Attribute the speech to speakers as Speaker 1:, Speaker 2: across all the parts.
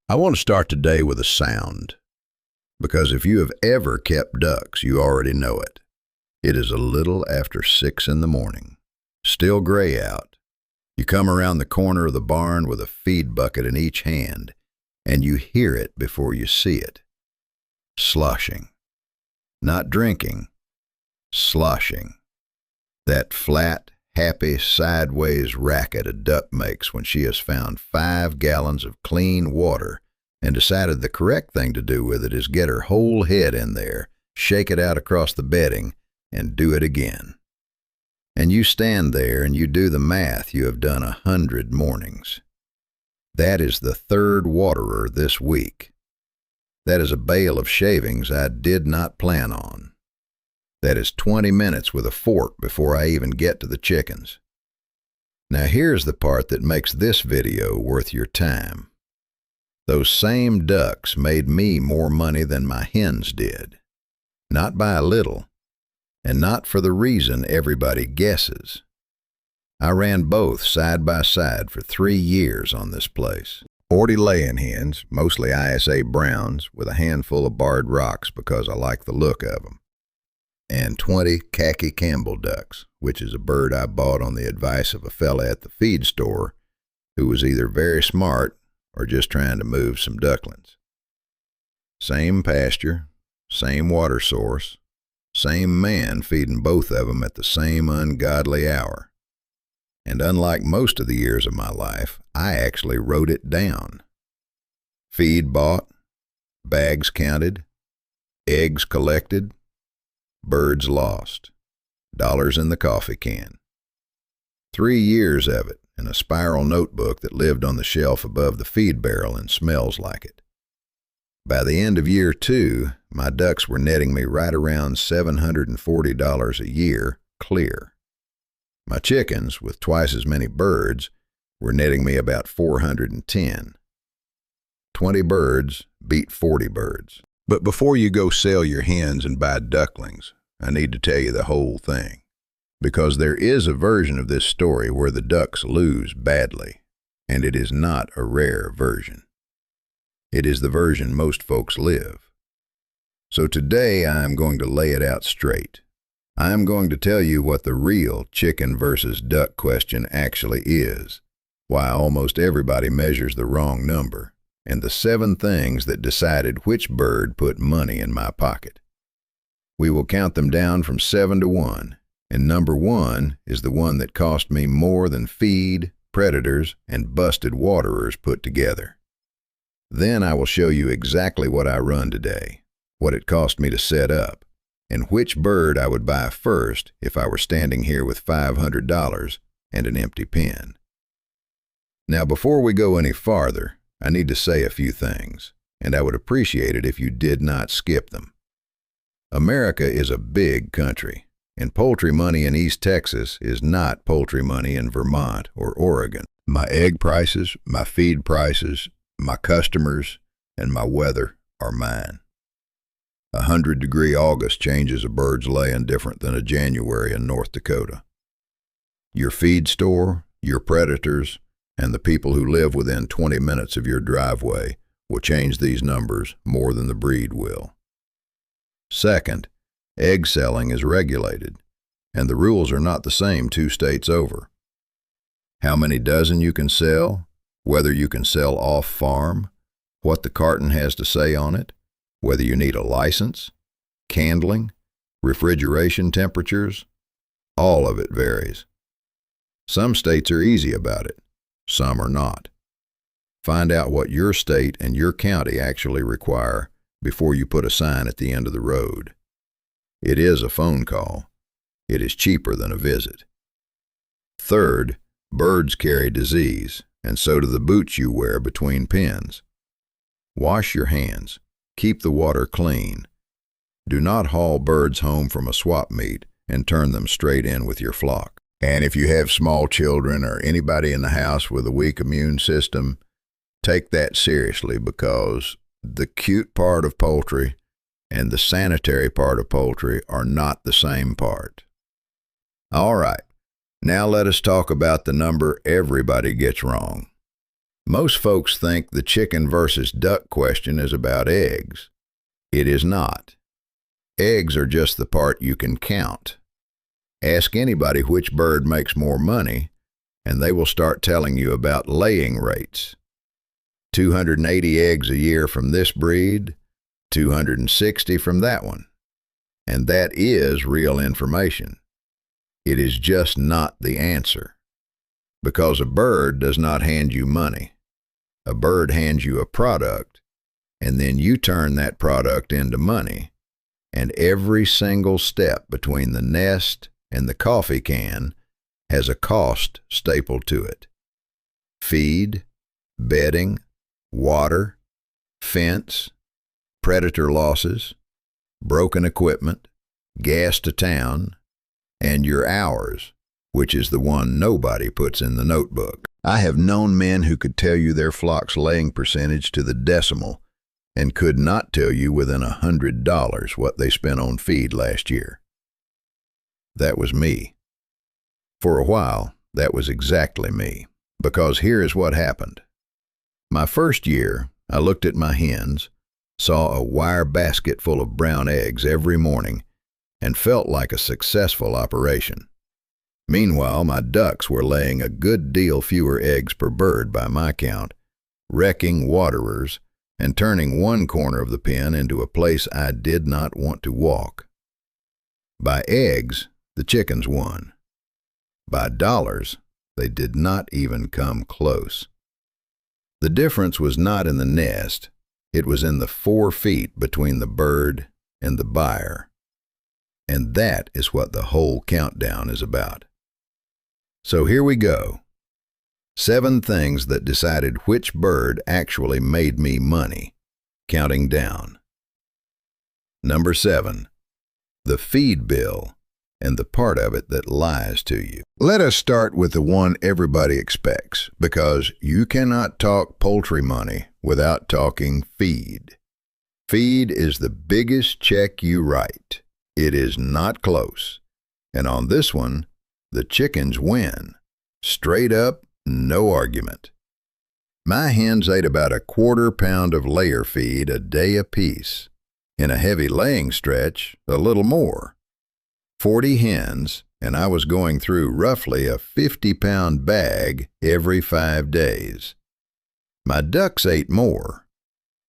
Speaker 1: I want to start today with a sound, because if you have ever kept ducks, you already know it. It is a little after 6 in the morning, still gray out. You come around the corner of the barn with a feed bucket in each hand, and you hear it before you see it. Sloshing. Not drinking, sloshing. That flat, happy, sideways racket a duck makes when she has found 5 gallons of clean water and decided the correct thing to do with it is get her whole head in there, shake it out across the bedding, and do it again. And you stand there and you do the math you have done 100 mornings. That is the 3rd waterer this week. That is a bale of shavings I did not plan on. That is 20 minutes with a fork before I even get to the chickens. Now here's the part that makes this video worth your time. Those same ducks made me more money than my hens did. Not by a little, and not for the reason everybody guesses. I ran both side by side for 3 years on this place. 40 laying hens, mostly ISA browns, with a handful of barred rocks because I like the look of them. And 20 Khaki Campbell ducks, which is a bird I bought on the advice of a fella at the feed store who was either very smart or just trying to move some ducklings. Same pasture, same water source, same man feeding both of them at the same ungodly hour. And unlike most of the years of my life, I actually wrote it down. Feed bought, bags counted, eggs collected, birds lost, dollars in the coffee can. 3 years of it in a spiral notebook that lived on the shelf above the feed barrel and smells like it. By the end of year 2, my ducks were netting me right around $740 a year clear. My chickens, with twice as many birds, were netting me about $410. 20 birds beat 40 birds. But before you go sell your hens and buy ducklings, I need to tell you the whole thing, because there is a version of this story where the ducks lose badly, and it is not a rare version. It is the version most folks live. So today I am going to lay it out straight. I am going to tell you what the real chicken versus duck question actually is, why almost everybody measures the wrong number, and the 7 things that decided which bird put money in my pocket. We will count them down from 7 to 1, and number 1 is the one that cost me more than feed, predators, and busted waterers put together. Then I will show you exactly what I run today, what it cost me to set up, and which bird I would buy first if I were standing here with $500 and an empty pen. Now before we go any farther, I need to say a few things, and I would appreciate it if you did not skip them. America is a big country, and poultry money in East Texas is not poultry money in Vermont or Oregon. My egg prices, my feed prices, my customers, and my weather are mine. 100-degree August changes a bird's laying different than a January in North Dakota. Your feed store, your predators, and the people who live within 20 minutes of your driveway will change these numbers more than the breed will. Second, egg selling is regulated, and the rules are not the same 2 states over. How many dozen you can sell, whether you can sell off-farm, what the carton has to say on it, whether you need a license, candling, refrigeration temperatures, all of it varies. Some states are easy about it, some are not. Find out what your state and your county actually require before you put a sign at the end of the road. It is a phone call. It is cheaper than a visit. Third, birds carry disease, and so do the boots you wear between pens. Wash your hands. Keep the water clean. Do not haul birds home from a swap meet and turn them straight in with your flock. And if you have small children or anybody in the house with a weak immune system, take that seriously, because the cute part of poultry and the sanitary part of poultry are not the same part. All right, now let us talk about the number everybody gets wrong. Most folks think the chicken versus duck question is about eggs. It is not. Eggs are just the part you can count. Ask anybody which bird makes more money, and they will start telling you about laying rates. 280 eggs a year from this breed, 260 from that one. And that is real information. It is just not the answer. Because a bird does not hand you money. A bird hands you a product, and then you turn that product into money. And every single step between the nest and the coffee can has a cost stapled to it. Feed, bedding, water, fence, predator losses, broken equipment, gas to town, and your hours, which is the one nobody puts in the notebook. I have known men who could tell you their flock's laying percentage to the decimal and could not tell you within $100 what they spent on feed last year. That was me. For a while, that was exactly me, because here is what happened. My first year, I looked at my hens, saw a wire basket full of brown eggs every morning, and felt like a successful operation. Meanwhile, my ducks were laying a good deal fewer eggs per bird by my count, wrecking waterers, and turning one corner of the pen into a place I did not want to walk. By eggs, the chickens won. By dollars, they did not even come close. The difference was not in the nest, it was in the 4 feet between the bird and the buyer. And that is what the whole countdown is about. So here we go. 7 things that decided which bird actually made me money, counting down. Number 7, the feed bill and the part of it that lies to you. Let us start with the one everybody expects, because you cannot talk poultry money without talking feed. Feed is the biggest check you write. It is not close. And on this one, the chickens win. Straight up, no argument. My hens ate about a 1/4 pound of layer feed a day apiece. In a heavy laying stretch, a little more. 40 hens, and I was going through roughly a 50-pound bag every 5 days. My ducks ate more.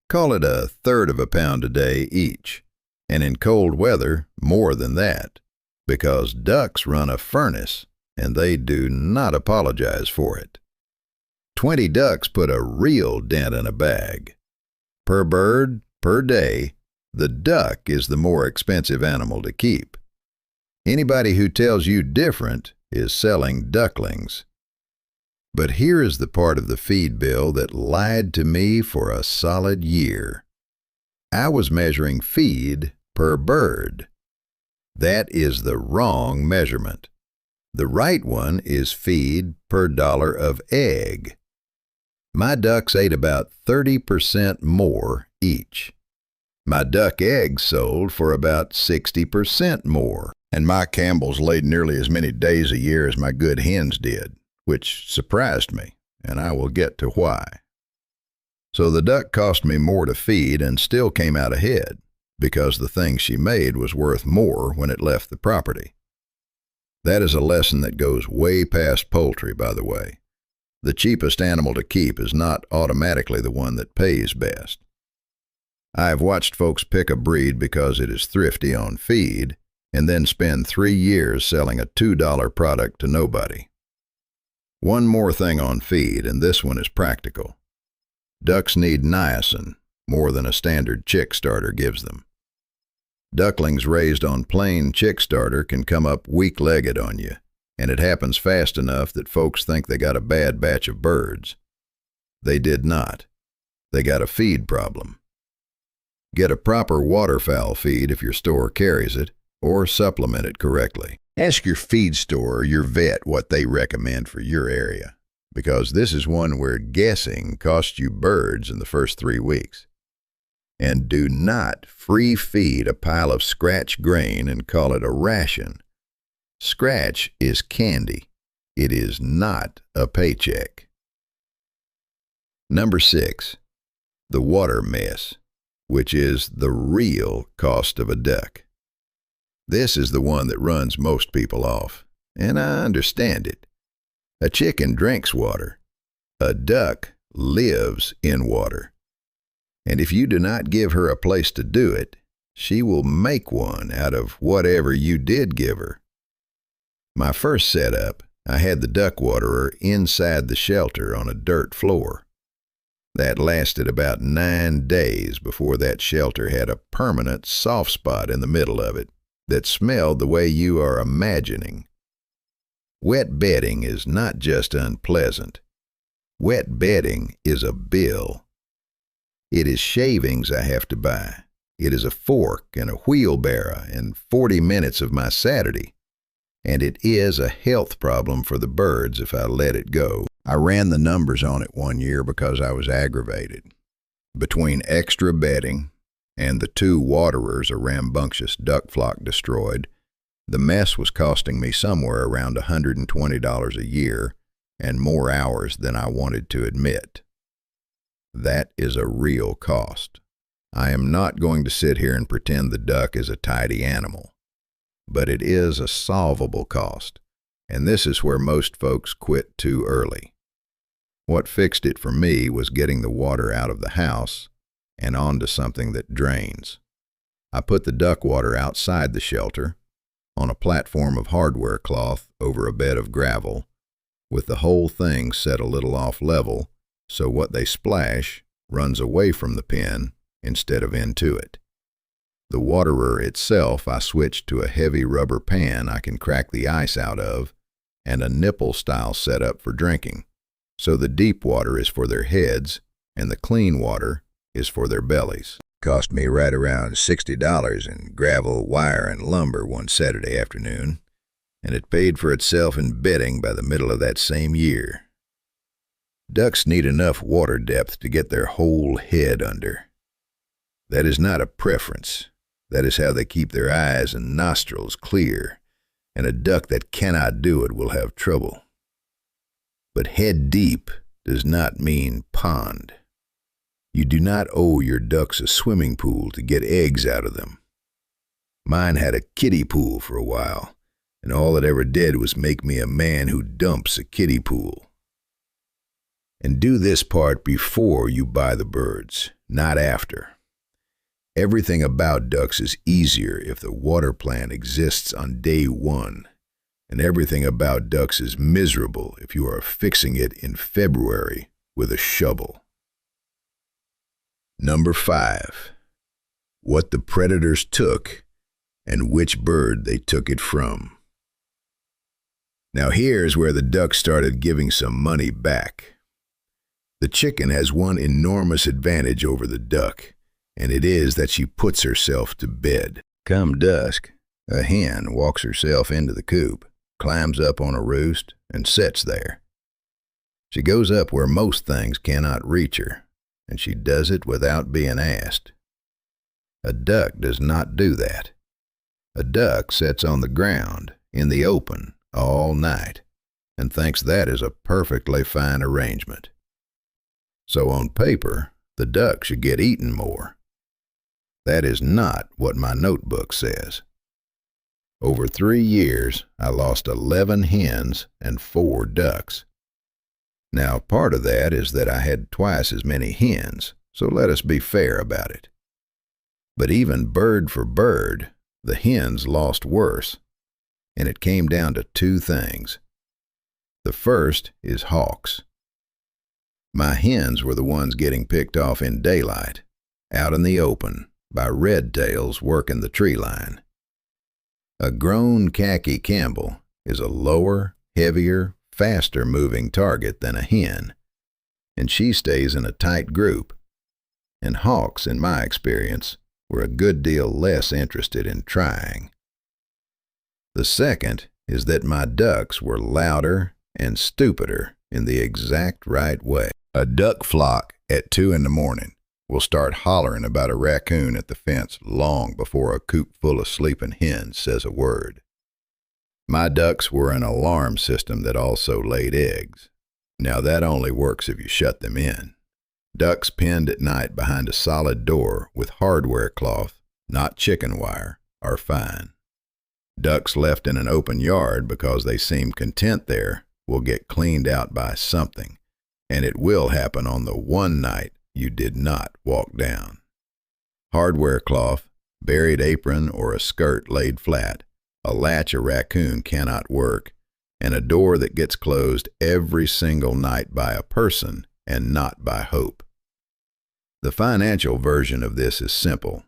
Speaker 1: Call it 1/3 of a pound a day each, and in cold weather, more than that, because ducks run a furnace, and they do not apologize for it. 20 ducks put a real dent in a bag. Per bird, per day, the duck is the more expensive animal to keep. Anybody who tells you different is selling ducklings. But here is the part of the feed bill that lied to me for a solid year. I was measuring feed per bird. That is the wrong measurement. The right one is feed per dollar of egg. My ducks ate about 30% more each. My duck eggs sold for about 60% more, and my Campbells laid nearly as many days a year as my good hens did, which surprised me, and I will get to why. So the duck cost me more to feed and still came out ahead, because the thing she made was worth more when it left the property. That is a lesson that goes way past poultry, by the way. The cheapest animal to keep is not automatically the one that pays best. I have watched folks pick a breed because it is thrifty on feed, and then spend 3 years selling a $2 product to nobody. One more thing on feed, and this one is practical. Ducks need niacin more than a standard chick starter gives them. Ducklings raised on plain chick starter can come up weak-legged on you, and it happens fast enough that folks think they got a bad batch of birds. They did not. They got a feed problem. Get a proper waterfowl feed if your store carries it, or supplement it correctly. Ask your feed store or your vet what they recommend for your area, because this is one where guessing costs you birds in the first 3 weeks. And do not free feed a pile of scratch grain and call it a ration. Scratch is candy. It is not a paycheck. Number 6, the water mess, which is the real cost of a duck. This is the one that runs most people off, and I understand it. A chicken drinks water. A duck lives in water. And if you do not give her a place to do it, she will make one out of whatever you did give her. My first setup, I had the duck waterer inside the shelter on a dirt floor. That lasted about 9 days before that shelter had a permanent soft spot in the middle of it that smelled the way you are imagining. Wet bedding is not just unpleasant. Wet bedding is a bill. It is shavings I have to buy. It is a fork and a wheelbarrow and 40 minutes of my Saturday. And it is a health problem for the birds if I let it go. I ran the numbers on it one year because I was aggravated. Between extra bedding and the 2 waterers a rambunctious duck flock destroyed, the mess was costing me somewhere around $120 a year and more hours than I wanted to admit. That is a real cost. I am not going to sit here and pretend the duck is a tidy animal, but it is a solvable cost, and this is where most folks quit too early. What fixed it for me was getting the water out of the house and onto something that drains. I put the duck water outside the shelter, on a platform of hardware cloth over a bed of gravel, with the whole thing set a little off level, so what they splash runs away from the pen instead of into it. The waterer itself I switched to a heavy rubber pan I can crack the ice out of, and a nipple-style setup for drinking, so the deep water is for their heads and the clean water is for their bellies. Cost me right around $60 in gravel, wire, and lumber one Saturday afternoon, and it paid for itself in bedding by the middle of that same year. Ducks need enough water depth to get their whole head under. That is not a preference. That is how they keep their eyes and nostrils clear, and a duck that cannot do it will have trouble. But head deep does not mean pond. You do not owe your ducks a swimming pool to get eggs out of them. Mine had a kiddie pool for a while, and all it ever did was make me a man who dumps a kiddie pool. And do this part before you buy the birds, not after. Everything about ducks is easier if the water plan exists on day 1, and everything about ducks is miserable if you are fixing it in February with a shovel. Number 5, what the predators took and which bird they took it from. Now here's where the duck started giving some money back. The chicken has one enormous advantage over the duck, and it is that she puts herself to bed. Come dusk, a hen walks herself into the coop, climbs up on a roost, and sits there. She goes up where most things cannot reach her, and she does it without being asked. A duck does not do that. A duck sits on the ground, in the open, all night, and thinks that is a perfectly fine arrangement. So on paper, the duck should get eaten more. That is not what my notebook says. Over 3 years, I lost 11 hens and 4 ducks. Now, part of that is that I had twice as many hens, so let us be fair about it. But even bird for bird, the hens lost worse, and it came down to 2 things. The first is hawks. My hens were the ones getting picked off in daylight, out in the open, by red-tails working the tree line. A grown Khaki Campbell is a lower, heavier, faster-moving target than a hen, and she stays in a tight group. And hawks, in my experience, were a good deal less interested in trying. The second is that my ducks were louder and stupider in the exact right way. A duck flock at 2 in the morning will start hollering about a raccoon at the fence long before a coop full of sleeping hens says a word. My ducks were an alarm system that also laid eggs. Now that only works if you shut them in. Ducks penned at night behind a solid door with hardware cloth, not chicken wire, are fine. Ducks left in an open yard because they seem content there will get cleaned out by something, and it will happen on the one night you did not walk down. Hardware cloth, buried apron, or a skirt laid flat, a latch a raccoon cannot work, and a door that gets closed every single night by a person and not by hope. The financial version of this is simple.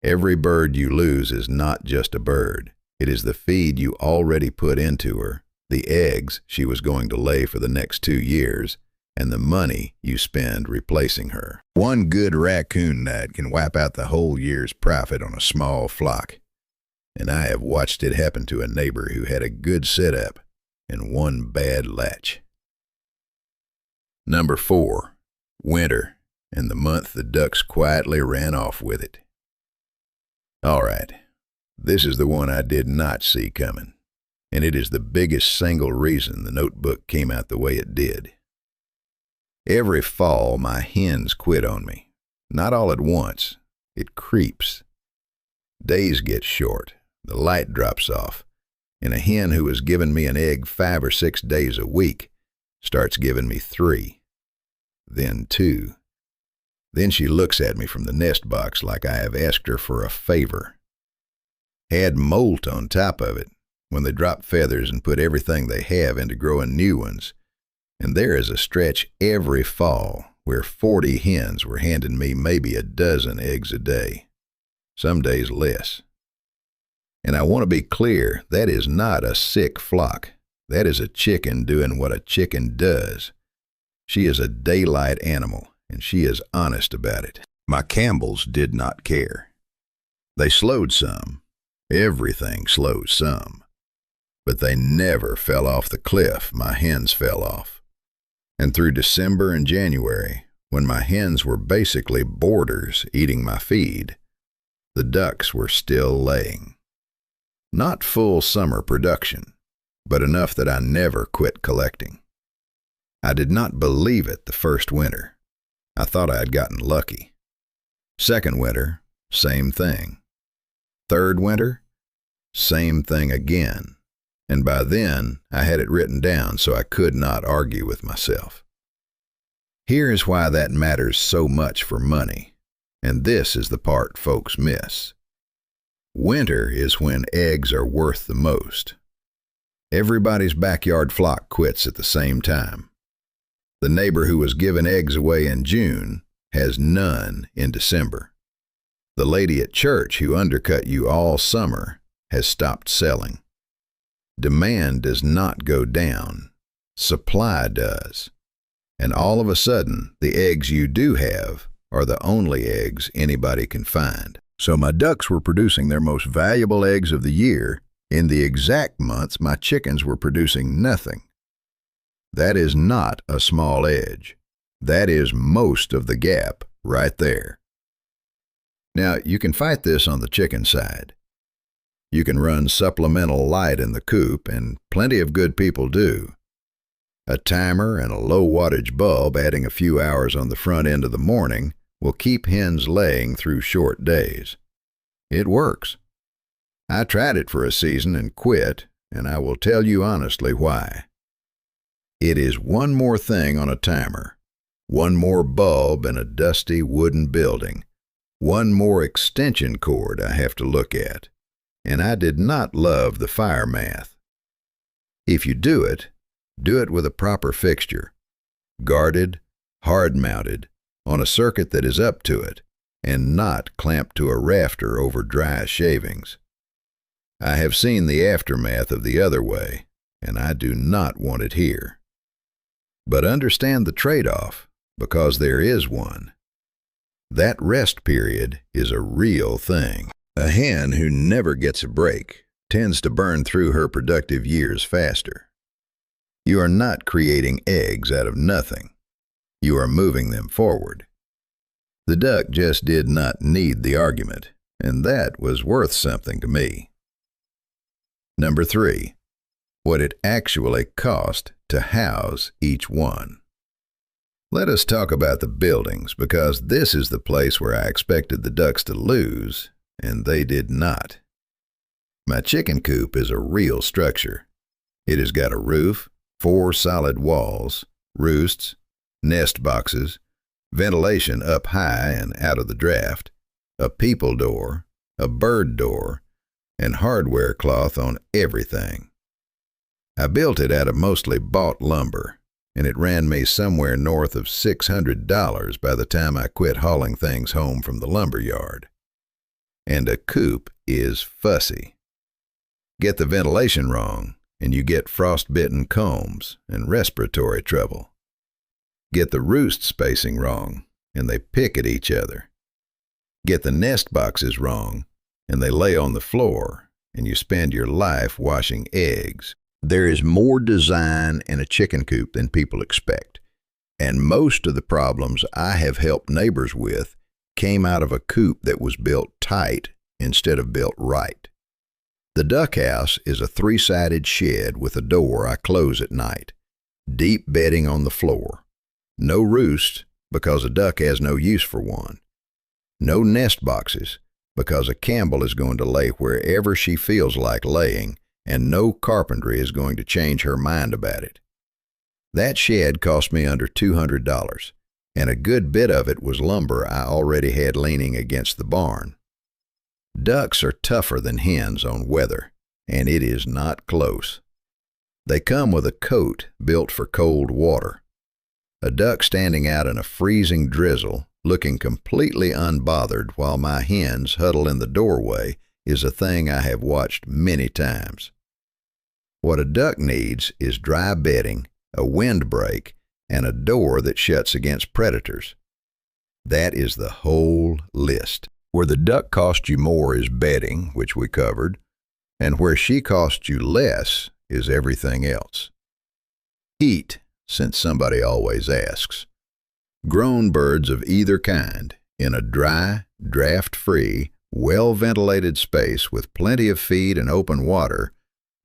Speaker 1: Every bird you lose is not just a bird. It is the feed you already put into her, the eggs she was going to lay for the next 2 years, and the money you spend replacing her. One good raccoon night can wipe out the whole year's profit on a small flock, and I have watched it happen to a neighbor who had a good setup and one bad latch. Number 4, winter, and the month the ducks quietly ran off with it. All right, this is the one I did not see coming, and it is the biggest single reason the notebook came out the way it did. Every fall, my hens quit on me. Not all at once. It creeps. Days get short, the light drops off, and a hen who was giving me an egg 5 or 6 days a week starts giving me 3, then 2. Then she looks at me from the nest box like I have asked her for a favor. Add molt on top of it when they drop feathers and put everything they have into growing new ones, and there is a stretch every fall where 40 hens were handing me maybe a dozen eggs a day, some days less. And I want to be clear, that is not a sick flock. That is a chicken doing what a chicken does. She is a daylight animal, and she is honest about it. My Campbells did not care. They slowed some. Everything slows some. But they never fell off the cliff my hens fell off. And through December and January, when my hens were basically boarders eating my feed, the ducks were still laying. Not full summer production, but enough that I never quit collecting. I did not believe it the first winter. I thought I had gotten lucky. Second winter, same thing. Third winter, same thing again. And by then, I had it written down so I could not argue with myself. Here is why that matters so much for money, and this is the part folks miss. Winter is when eggs are worth the most. Everybody's backyard flock quits at the same time. The neighbor who was giving eggs away in June has none in December. The lady at church who undercut you all summer has stopped selling. Demand does not go down. Supply does. And all of a sudden, the eggs you do have are the only eggs anybody can find. So my ducks were producing their most valuable eggs of the year in the exact months my chickens were producing nothing. That is not a small edge. That is most of the gap right there. Now, you can fight this on the chicken side. You can run supplemental light in the coop, and plenty of good people do. A timer and a low wattage bulb adding a few hours on the front end of the morning will keep hens laying through short days. It works. I tried it for a season and quit, and I will tell you honestly why. It is one more thing on a timer, one more bulb in a dusty wooden building, one more extension cord I have to look at, and I did not love the fire math. If you do it with a proper fixture, guarded, hard-mounted, on a circuit that is up to it, and not clamped to a rafter over dry shavings. I have seen the aftermath of the other way, and I do not want it here. But understand the trade-off, because there is one. That rest period is a real thing. A hen who never gets a break tends to burn through her productive years faster. You are not creating eggs out of nothing. You are moving them forward. The duck just did not need the argument, and that was worth something to me. Number 3, what it actually cost to house each one. Let us talk about the buildings, because this is the place where I expected the ducks to lose, and they did not. My chicken coop is a real structure. It has got a roof, 4 solid walls, roosts, nest boxes, ventilation up high and out of the draft, a people door, a bird door, and hardware cloth on everything. I built it out of mostly bought lumber, and it ran me somewhere north of $600 by the time I quit hauling things home from the lumber yard. And a coop is fussy. Get the ventilation wrong, and you get frostbitten combs and respiratory trouble. Get the roost spacing wrong, and they pick at each other. Get the nest boxes wrong, and they lay on the floor, and you spend your life washing eggs. There is more design in a chicken coop than people expect, and most of the problems I have helped neighbors with came out of a coop that was built tight instead of built right. The duck house is a 3-sided shed with a door I close at night, deep bedding on the floor, no roost because a duck has no use for one, no nest boxes because a Campbell is going to lay wherever she feels like laying, and no carpentry is going to change her mind about it. That shed cost me under $200, and a good bit of it was lumber I already had leaning against the barn. Ducks are tougher than hens on weather, and it is not close. They come with a coat built for cold water. A duck standing out in a freezing drizzle, looking completely unbothered while my hens huddle in the doorway, is a thing I have watched many times. What a duck needs is dry bedding, a windbreak, and a door that shuts against predators. That is the whole list. Where the duck costs you more is bedding, which we covered, and where she costs you less is everything else. Heat, since somebody always asks. Grown birds of either kind, in a dry, draft-free, well-ventilated space with plenty of feed and open water,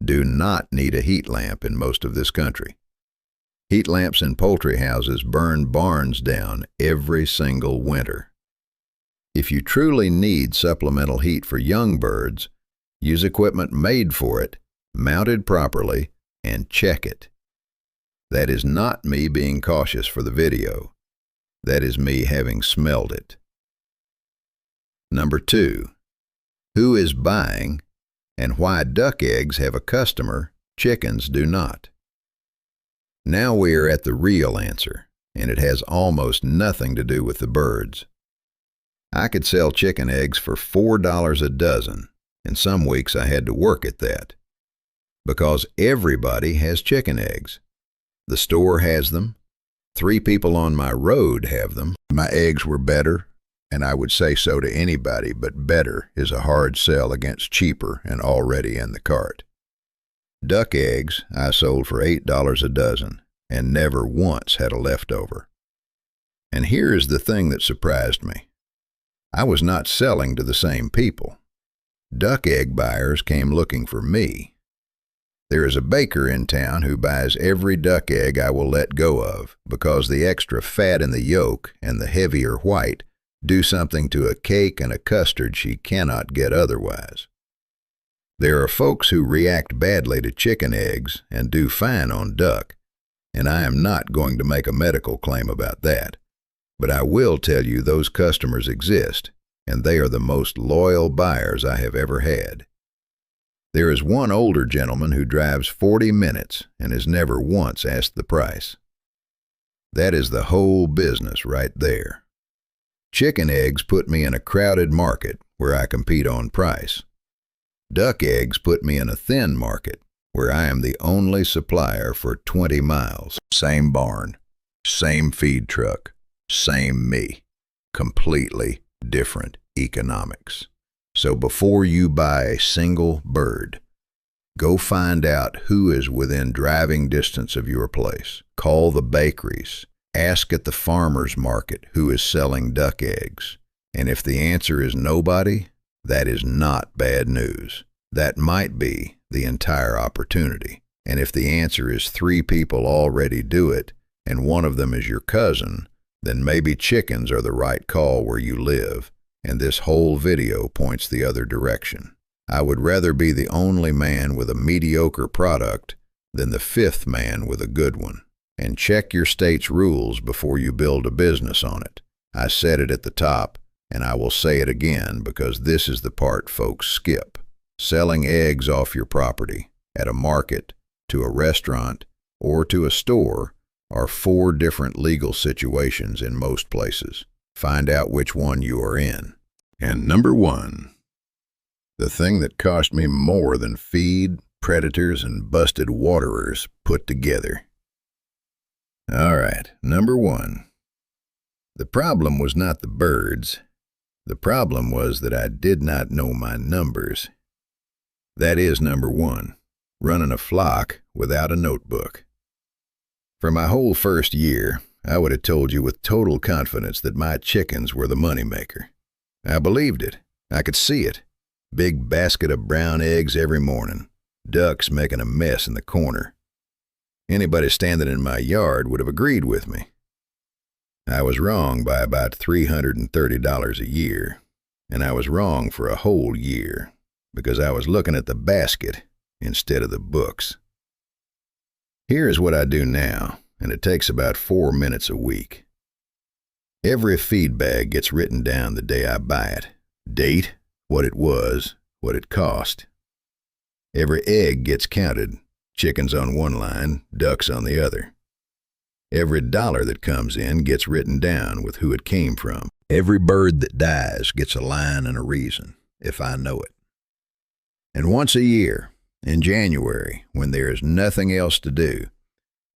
Speaker 1: do not need a heat lamp in most of this country. Heat lamps in poultry houses burn barns down every single winter. If you truly need supplemental heat for young birds, use equipment made for it, mounted properly, and check it. That is not me being cautious for the video. That is me having smelled it. Number 2, who is buying and why duck eggs have a customer, chickens do not. Now we are at the real answer, and it has almost nothing to do with the birds. I could sell chicken eggs for $4 a dozen, and some weeks I had to work at that. Because everybody has chicken eggs. The store has them. 3 people on my road have them. My eggs were better, and I would say so to anybody, but better is a hard sell against cheaper and already in the cart. Duck eggs I sold for $8 a dozen, and never once had a leftover. And here is the thing that surprised me. I was not selling to the same people. Duck egg buyers came looking for me. There is a baker in town who buys every duck egg I will let go of because the extra fat in the yolk and the heavier white do something to a cake and a custard she cannot get otherwise. There are folks who react badly to chicken eggs and do fine on duck, and I am not going to make a medical claim about that. But I will tell you those customers exist, and they are the most loyal buyers I have ever had. There is one older gentleman who drives 40 minutes and has never once asked the price. That is the whole business right there. Chicken eggs put me in a crowded market where I compete on price. Duck eggs put me in a thin market where I am the only supplier for 20 miles. Same barn, same feed truck, same me. Completely different economics. So before you buy a single bird, go find out who is within driving distance of your place. Call the bakeries. Ask at the farmer's market who is selling duck eggs. And if the answer is nobody, that is not bad news. That might be the entire opportunity. And if the answer is 3 people already do it, and one of them is your cousin, then maybe chickens are the right call where you live, and this whole video points the other direction. I would rather be the only man with a mediocre product than the fifth man with a good one. And check your state's rules before you build a business on it. I said it at the top, and I will say it again because this is the part folks skip. Selling eggs off your property, at a market, to a restaurant, or to a store are 4 different legal situations in most places. Find out which one you are in. And number 1, the thing that cost me more than feed, predators, and busted waterers put together. All right, number 1. The problem was not the birds. The problem was that I did not know my numbers. That is number 1, running a flock without a notebook. For my whole first year, I would have told you with total confidence that my chickens were the moneymaker. I believed it. I could see it. Big basket of brown eggs every morning. Ducks making a mess in the corner. Anybody standing in my yard would have agreed with me. I was wrong by about $330 a year, and I was wrong for a whole year because I was looking at the basket instead of the books. Here's what I do now, and it takes about 4 minutes a week. Every feed bag gets written down the day I buy it. Date, what it was, what it cost. Every egg gets counted. Chickens on one line, ducks on the other. Every dollar that comes in gets written down with who it came from. Every bird that dies gets a line and a reason, if I know it. And once a year, in January, when there is nothing else to do,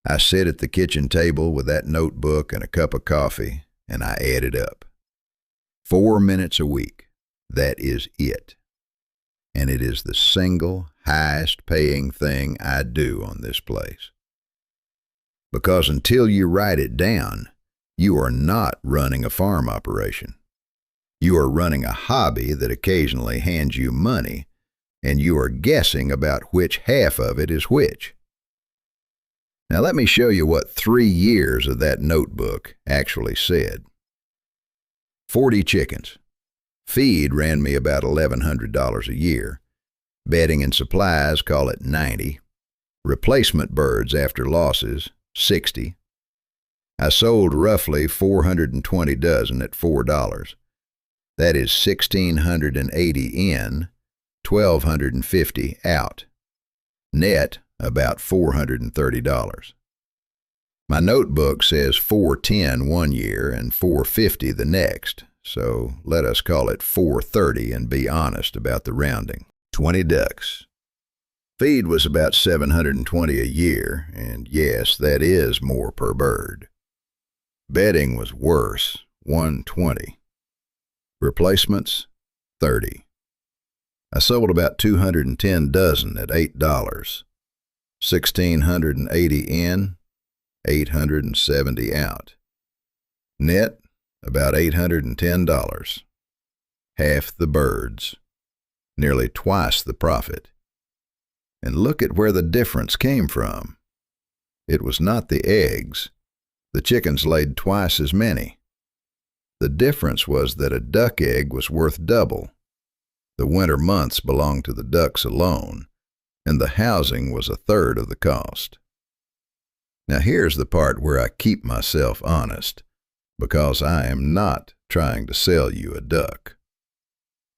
Speaker 1: I sit at the kitchen table with that notebook and a cup of coffee, and I add it up. 4 minutes a week. That is it. And it is the single highest paying thing I do on this place. Because until you write it down, you are not running a farm operation. You are running a hobby that occasionally hands you money, and you are guessing about which half of it is which. Now let me show you what 3 years of that notebook actually said. 40 chickens. Feed ran me about $1,100 a year. Bedding and supplies, call it $90. Replacement birds after losses, $60. I sold roughly 420 dozen at $4. That is 1,680 in, 1,250 out. Net, about $430. My notebook says 410 one year and 450 the next, so let us call it 430 and be honest about the rounding. 20 ducks. Feed was about $720 a year, and yes, that is more per bird. Bedding was worse, $120. Replacements, $30. I sold about 210 dozen at $8. 1,680 in, 870 out. Net, about $810. Half the birds. Nearly twice the profit. And look at where the difference came from. It was not the eggs. The chickens laid twice as many. The difference was that a duck egg was worth double. The winter months belonged to the ducks alone, and the housing was 1/3 of the cost. Now here's the part where I keep myself honest, because I am not trying to sell you a duck.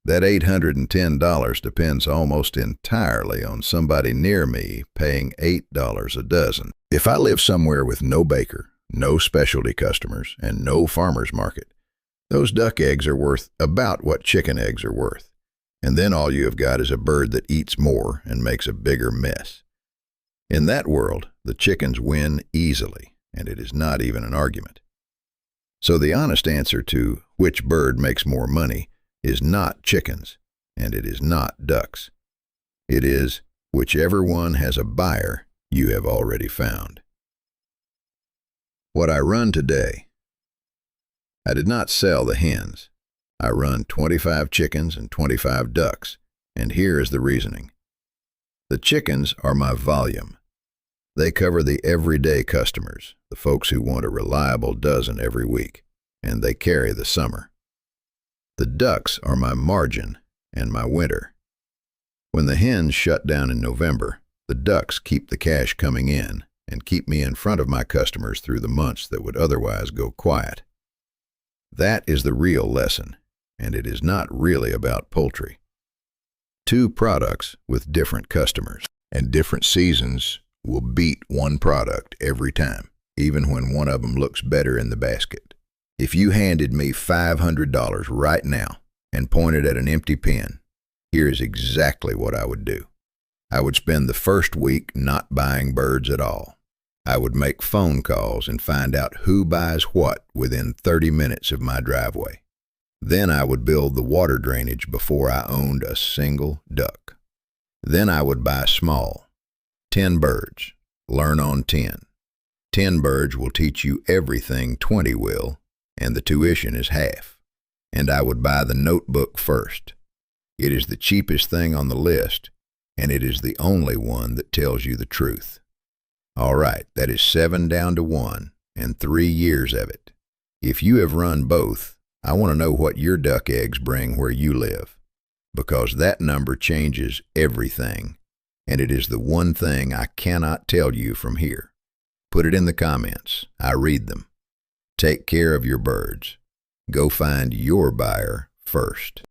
Speaker 1: That $810 depends almost entirely on somebody near me paying $8 a dozen. If I live somewhere with no baker, no specialty customers, and no farmer's market, those duck eggs are worth about what chicken eggs are worth. And then all you have got is a bird that eats more and makes a bigger mess. In that world, the chickens win easily, and it is not even an argument. So the honest answer to which bird makes more money is not chickens, and it is not ducks. It is whichever one has a buyer you have already found. What I run today. I did not sell the hens. I run 25 chickens and 25 ducks, and here is the reasoning. The chickens are my volume. They cover the everyday customers, the folks who want a reliable dozen every week, and they carry the summer. The ducks are my margin and my winter. When the hens shut down in November, the ducks keep the cash coming in and keep me in front of my customers through the months that would otherwise go quiet. That is the real lesson, and it is not really about poultry. Two products with different customers and different seasons will beat one product every time, even when one of them looks better in the basket. If you handed me $500 right now and pointed at an empty pen, here is exactly what I would do. I would spend the first week not buying birds at all. I would make phone calls and find out who buys what within 30 minutes of my driveway. Then I would build the water drainage before I owned a single duck. Then I would buy small, 10 birds, learn on 10. 10 birds will teach you everything 20 will, and the tuition is half. And I would buy the notebook first. It is the cheapest thing on the list, and it is the only one that tells you the truth. All right, that is 7 down to 1 and 3 years of it. If you have run both, I want to know what your duck eggs bring where you live, because that number changes everything, and it is the one thing I cannot tell you from here. Put it in the comments. I read them. Take care of your birds. Go find your buyer first.